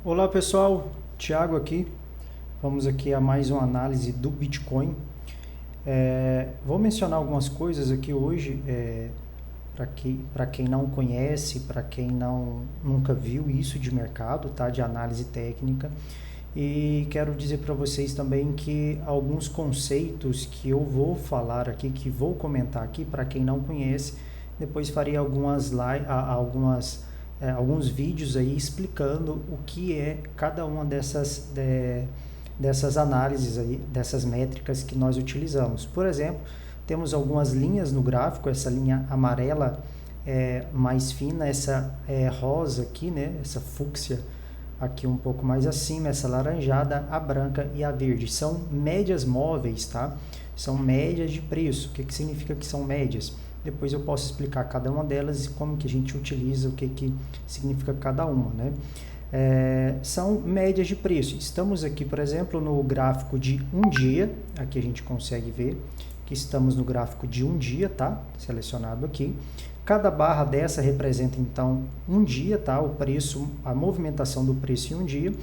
Olá pessoal, Thiago aqui. Vamos aqui a mais uma análise do Bitcoin. Vou mencionar algumas coisas aqui hoje para quem não conhece, para quem nunca viu isso de mercado, tá? De análise técnica. E quero dizer para vocês também que alguns conceitos que eu vou falar aqui, que vou comentar aqui, para quem não conhece, depois farei alguns vídeos aí explicando o que é cada uma dessas análises aí, dessas métricas que nós utilizamos. Por exemplo, temos algumas linhas no gráfico, essa linha amarela mais fina, essa rosa aqui, né? Essa fúcsia aqui um pouco mais acima, essa laranjada, a branca e a verde. São médias móveis, tá? São médias de preço. O que significa que são médias? Depois eu posso explicar cada uma delas e como que a gente utiliza, o que significa cada uma, né? São médias de preço. Estamos aqui, por exemplo, no gráfico de um dia. Aqui a gente consegue ver que estamos no gráfico de um dia, tá? Selecionado aqui. Cada barra dessa representa, então, um dia, tá? O preço, a movimentação do preço em um dia.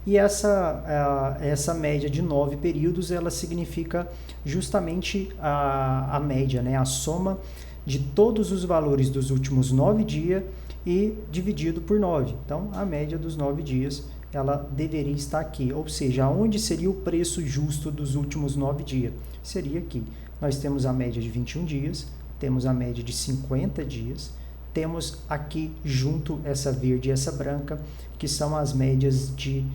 E essa média de 9 períodos, ela significa justamente a média, né? A soma de todos os valores dos últimos 9 dias e dividido por 9. Então, a média dos 9 dias, ela deveria estar aqui. Ou seja, onde seria o preço justo dos últimos 9 dias? Seria aqui. Nós temos a média de 21 dias, temos a média de 50 dias, temos aqui junto essa verde e essa branca, que são as médias de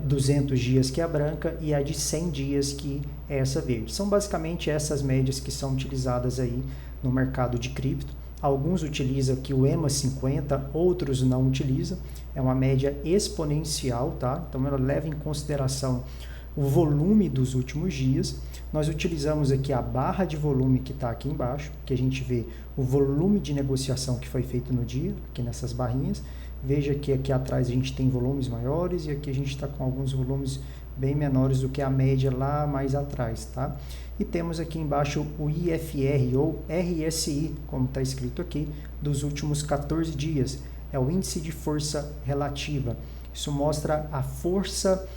200 dias, que é a branca, e a de 100 dias, que é essa verde. São basicamente essas médias que são utilizadas aí no mercado de cripto. Alguns utilizam aqui o EMA 50, outros não utilizam. É uma média exponencial, tá? Então ela leva em consideração o volume dos últimos dias. Nós utilizamos aqui a barra de volume que está aqui embaixo, que a gente vê o volume de negociação que foi feito no dia, aqui nessas barrinhas. Veja que aqui atrás a gente tem volumes maiores e aqui a gente está com alguns volumes bem menores do que a média lá mais atrás, tá? E temos aqui embaixo o IFR ou RSI, como está escrito aqui, dos últimos 14 dias. É o índice de força relativa. Isso mostra a força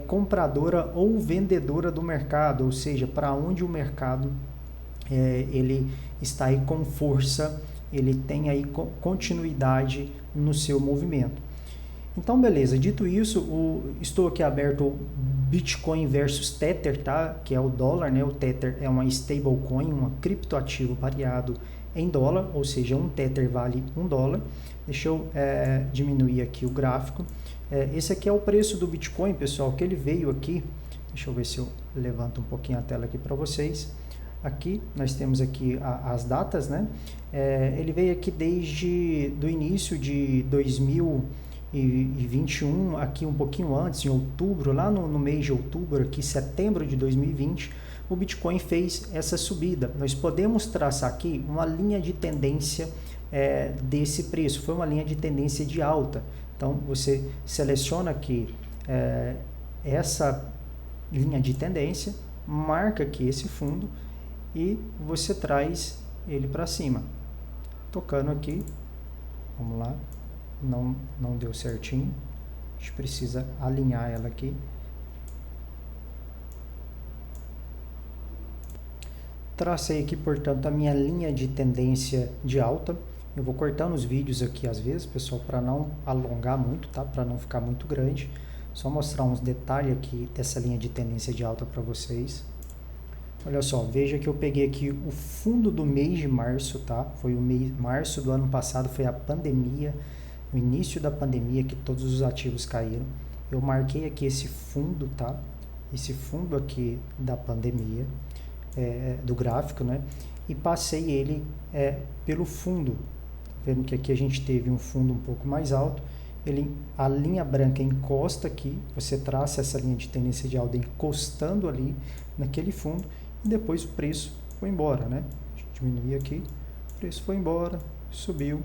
compradora ou vendedora do mercado, ou seja, para onde o mercado ele está aí com força, ele tem aí continuidade no seu movimento. Então, beleza, dito isso, estou aqui aberto o Bitcoin versus Tether, tá? Que é o dólar, né? O Tether é uma stablecoin, um criptoativo pareado em dólar, ou seja, um Tether vale $1. Deixa eu diminuir aqui o gráfico. Esse aqui é o preço do Bitcoin, pessoal, que ele veio aqui. Deixa eu ver se eu levanto um pouquinho a tela aqui para vocês. Aqui, nós temos aqui as datas, né? Ele veio aqui desde do início de 2021, aqui um pouquinho antes, em outubro, lá no mês de outubro, aqui setembro de 2020, o Bitcoin fez essa subida. Nós podemos traçar aqui uma linha de tendência desse preço, foi uma linha de tendência de alta. Então, você seleciona aqui essa linha de tendência, marca aqui esse fundo e você traz ele para cima. Tocando aqui, vamos lá, não deu certinho, a gente precisa alinhar ela aqui. Tracei aqui, portanto, a minha linha de tendência de alta. Eu vou cortando os vídeos aqui às vezes, pessoal, para não alongar muito, tá? Para não ficar muito grande. Só mostrar uns detalhes aqui dessa linha de tendência de alta para vocês. Olha só, veja que eu peguei aqui o fundo do mês de março, tá? Foi o mês março do ano passado, foi a pandemia, o início da pandemia que todos os ativos caíram. Eu marquei aqui esse fundo, tá? Esse fundo aqui da pandemia, do gráfico, né? E passei ele pelo fundo. Vendo que aqui a gente teve um fundo um pouco mais alto, a linha branca encosta aqui, você traça essa linha de tendência de alta encostando ali naquele fundo, e depois o preço foi embora, né? Deixa eu diminuir aqui, o preço foi embora, subiu,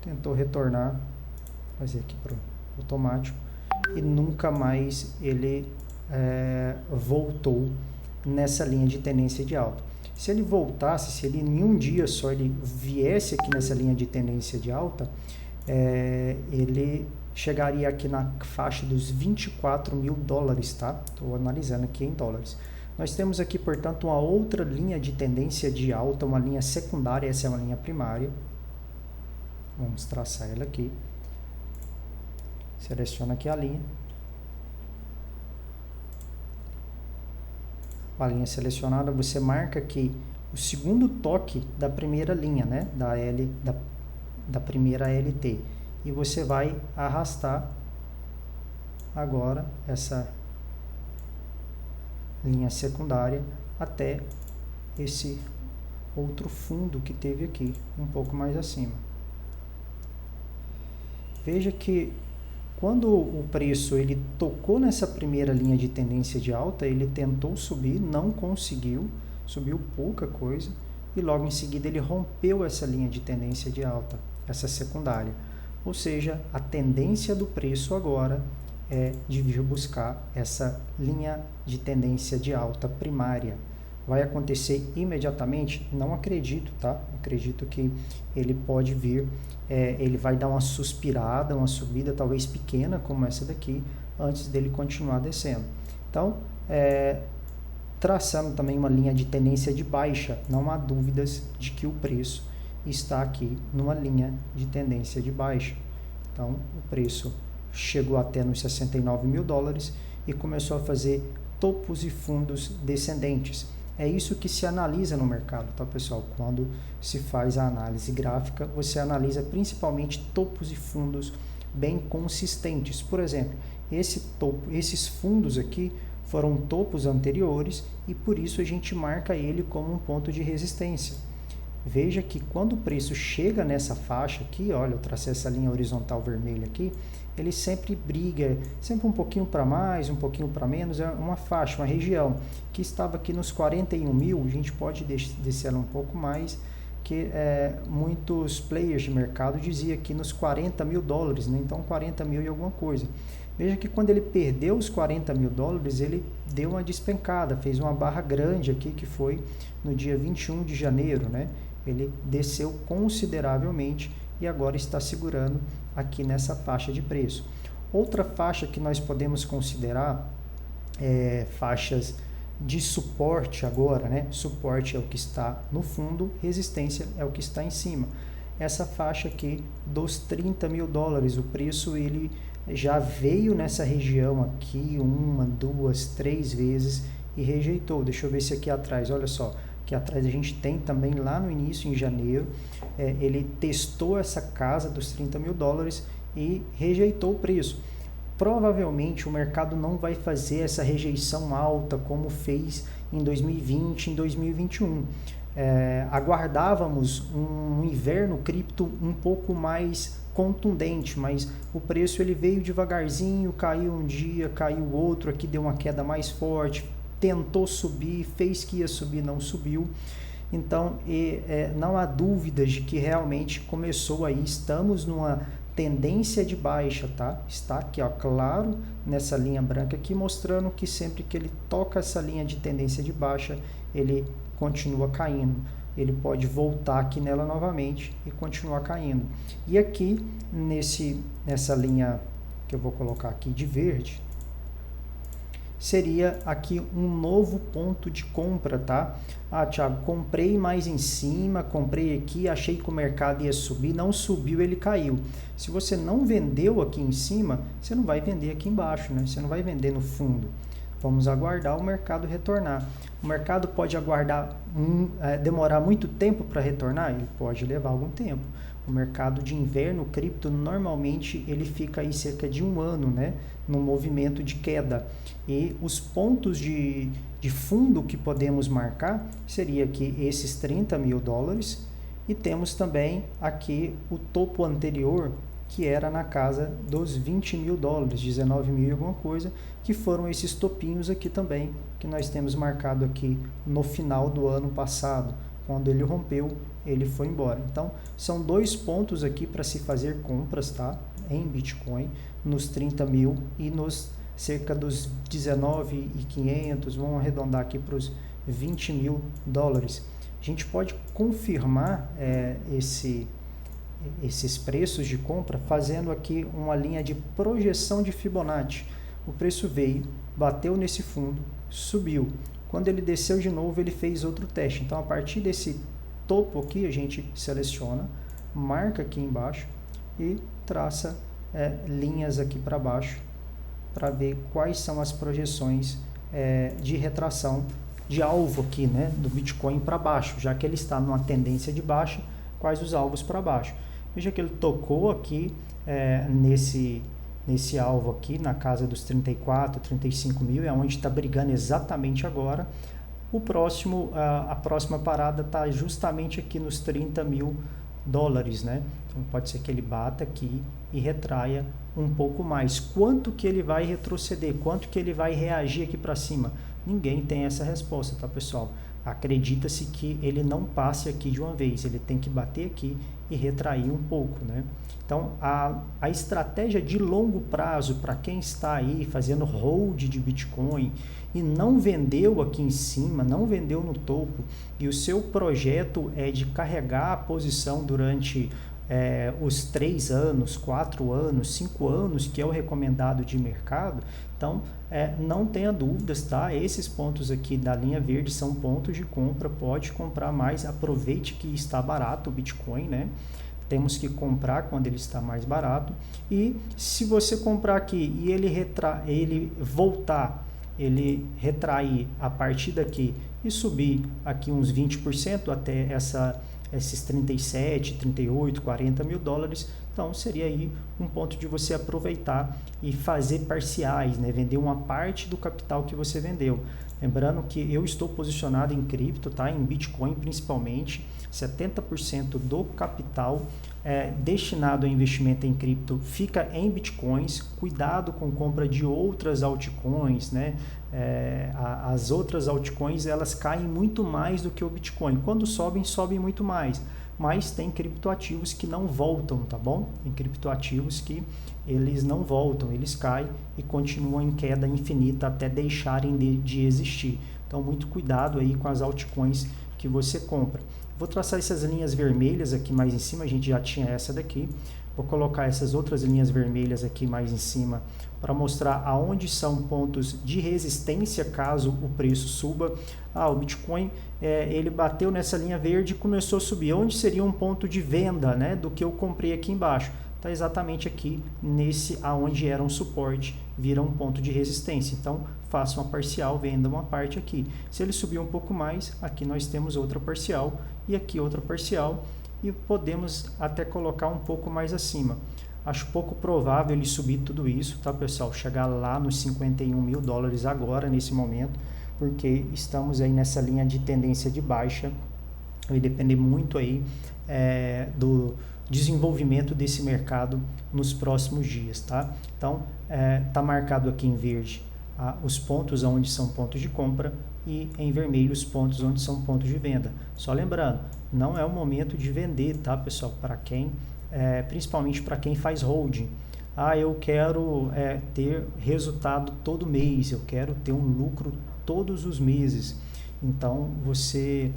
tentou retornar, fazer aqui para o automático, e nunca mais ele voltou nessa linha de tendência de alta. Se ele voltasse, se ele em um dia só ele viesse aqui nessa linha de tendência de alta, ele chegaria aqui na faixa dos 24 mil dólares, tá? Estou analisando aqui em dólares. Nós temos aqui, portanto, uma outra linha de tendência de alta, uma linha secundária, essa é uma linha primária. Vamos traçar ela aqui. Seleciona aqui a linha. A linha selecionada, você marca aqui o segundo toque da primeira linha, né? Da primeira LT. E você vai arrastar agora essa linha secundária até esse outro fundo que teve aqui, um pouco mais acima. Veja que quando o preço ele tocou nessa primeira linha de tendência de alta, ele tentou subir, não conseguiu, subiu pouca coisa, e logo em seguida ele rompeu essa linha de tendência de alta, essa secundária. Ou seja, a tendência do preço agora é de vir buscar essa linha de tendência de alta primária. Vai acontecer imediatamente? Não acredito, tá? Acredito que ele pode vir, ele vai dar uma suspirada, uma subida talvez pequena como essa daqui, antes dele continuar descendo. Então, traçando também uma linha de tendência de baixa, não há dúvidas de que o preço está aqui numa linha de tendência de baixa. Então, o preço chegou até nos 69 mil dólares e começou a fazer topos e fundos descendentes. É isso que se analisa no mercado, tá, pessoal? Quando se faz a análise gráfica, você analisa principalmente topos e fundos bem consistentes. Por exemplo, esses fundos aqui foram topos anteriores e por isso a gente marca ele como um ponto de resistência. Veja que quando o preço chega nessa faixa aqui, olha, eu tracei essa linha horizontal vermelha aqui, ele sempre briga, sempre um pouquinho para mais, um pouquinho para menos, é uma faixa, uma região que estava aqui nos 41 mil, a gente pode descer ela um pouco mais, que muitos players de mercado diziam aqui nos 40 mil dólares, né? Então 40 mil e alguma coisa. Veja que quando ele perdeu os 40 mil dólares, ele deu uma despencada, fez uma barra grande aqui, que foi no dia 21 de janeiro, né? Ele desceu consideravelmente e agora está segurando aqui nessa faixa de preço. Outra faixa que nós podemos considerar faixas de suporte agora, né? Suporte é o que está no fundo, resistência é o que está em cima. Essa faixa aqui dos 30 mil dólares, o preço ele já veio nessa região aqui 1, 2, 3 vezes e rejeitou. Deixa eu ver se aqui atrás, olha só. Aqui atrás a gente tem também lá no início, em janeiro, ele testou essa casa dos 30 mil dólares e rejeitou o preço. Provavelmente o mercado não vai fazer essa rejeição alta como fez em 2020, em 2021. Aguardávamos um inverno cripto um pouco mais contundente, mas o preço ele veio devagarzinho, caiu um dia, caiu outro, aqui deu uma queda mais forte, tentou subir, fez que ia subir, não subiu. Então, não há dúvidas de que realmente começou aí, estamos numa tendência de baixa, tá? Está aqui, ó, claro, nessa linha branca aqui, mostrando que sempre que ele toca essa linha de tendência de baixa, ele continua caindo. Ele pode voltar aqui nela novamente e continuar caindo. E aqui, nessa linha que eu vou colocar aqui de verde, seria aqui um novo ponto de compra, tá? Ah, Thiago, comprei mais em cima, comprei aqui, achei que o mercado ia subir, não subiu, ele caiu. Se você não vendeu aqui em cima, você não vai vender aqui embaixo, né? Você não vai vender no fundo. Vamos aguardar o mercado retornar. O mercado pode demorar muito tempo para retornar? Ele pode levar algum tempo. O mercado de inverno cripto, normalmente, ele fica aí cerca de 1 ano, né? No movimento de queda. E os pontos de fundo que podemos marcar seria aqui esses 30 mil dólares. E temos também aqui o topo anterior, que era na casa dos 20 mil dólares, 19 mil e alguma coisa, que foram esses topinhos aqui também, que nós temos marcado aqui no final do ano passado. Quando ele rompeu, ele foi embora. Então, são 2 pontos aqui para se fazer compras, tá? Em Bitcoin, nos 30 mil e nos cerca dos 19.500, vamos arredondar aqui para os 20 mil dólares. A gente pode confirmar esses preços de compra fazendo aqui uma linha de projeção de Fibonacci. O preço veio, bateu nesse fundo, subiu. Quando ele desceu de novo, ele fez outro teste. Então, a partir desse topo aqui, a gente seleciona, marca aqui embaixo e traça linhas aqui para baixo para ver quais são as projeções de retração de alvo aqui, né, do Bitcoin para baixo, já que ele está numa tendência de baixa, quais os alvos para baixo. Veja que ele tocou aqui nesse alvo aqui, na casa dos 34, 35 mil, é onde está brigando exatamente agora. A próxima parada está justamente aqui nos 30 mil dólares, né? Então pode ser que ele bata aqui e retraia um pouco mais. Quanto que ele vai retroceder? Quanto que ele vai reagir aqui para cima? Ninguém tem essa resposta, tá, pessoal? Acredita-se que ele não passe aqui de uma vez, ele tem que bater aqui e retrair um pouco, né? Então, a estratégia de longo prazo, para quem está aí fazendo hold de Bitcoin e não vendeu aqui em cima, não vendeu no topo, e o seu projeto é de carregar a posição durante os 3 anos, 4 anos, 5 anos, que é o recomendado de mercado, então não tenha dúvidas, tá? Esses pontos aqui da linha verde são pontos de compra, pode comprar mais, aproveite que está barato o Bitcoin, né? Temos que comprar quando ele está mais barato, e se você comprar aqui e ele voltar, ele retrair a partir daqui e subir aqui uns 20% até esses 37, 38, 40 mil dólares, então seria aí um ponto de você aproveitar e fazer parciais, né? Vender uma parte do capital que você vendeu. Lembrando que eu estou posicionado em cripto, tá? Em Bitcoin principalmente, 70% do capital destinado a investimento em cripto fica em Bitcoins. Cuidado com compra de outras altcoins, né? As outras altcoins, elas caem muito mais do que o Bitcoin. Quando sobem muito mais. Mas tem criptoativos que não voltam, tá bom? Tem criptoativos que eles não voltam, eles caem e continuam em queda infinita até deixarem de existir. Então, muito cuidado aí com as altcoins que você compra. Vou traçar essas linhas vermelhas aqui mais em cima, a gente já tinha essa daqui. Vou colocar essas outras linhas vermelhas aqui mais em cima para mostrar aonde são pontos de resistência caso o preço suba. O Bitcoin ele bateu nessa linha verde e começou a subir. Onde seria um ponto de venda, né, do que eu comprei aqui embaixo? Está exatamente aqui nesse aonde era um suporte, vira um ponto de resistência. Então faça uma parcial, venda uma parte aqui. Se ele subir um pouco mais, aqui nós temos outra parcial e aqui outra parcial, e podemos até colocar um pouco mais acima. Acho pouco provável ele subir tudo isso, tá, pessoal? Chegar lá nos 51 mil dólares agora, nesse momento, porque estamos aí nessa linha de tendência de baixa. Vai depender muito aí do desenvolvimento desse mercado nos próximos dias, tá? Então, tá marcado aqui em verde os pontos onde são pontos de compra e em vermelho os pontos onde são pontos de venda. Só lembrando, não é o momento de vender, tá, pessoal? Para quem, principalmente para quem faz holding. Eu quero ter resultado todo mês, eu quero ter um lucro todos os meses. Então, você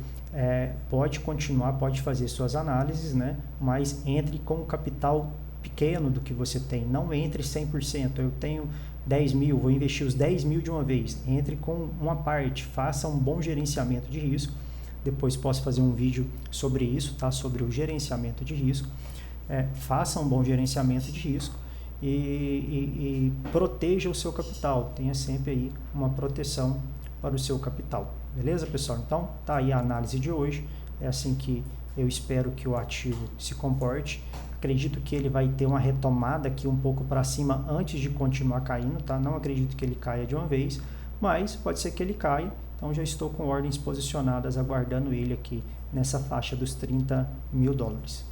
pode continuar, pode fazer suas análises, né? Mas entre com o capital pequeno do que você tem, não entre 100%. Eu tenho 10 mil, vou investir os 10 mil de uma vez. Entre com uma parte, faça um bom gerenciamento de risco. Depois posso fazer um vídeo sobre isso, tá? Sobre o gerenciamento de risco. Faça um bom gerenciamento de risco e proteja o seu capital. Tenha sempre aí uma proteção para o seu capital. Beleza, pessoal? Então, tá aí a análise de hoje. É assim que eu espero que o ativo se comporte. Acredito que ele vai ter uma retomada aqui um pouco para cima antes de continuar caindo, tá? Não acredito que ele caia de uma vez, mas pode ser que ele caia. Então, já estou com ordens posicionadas aguardando ele aqui nessa faixa dos 30 mil dólares.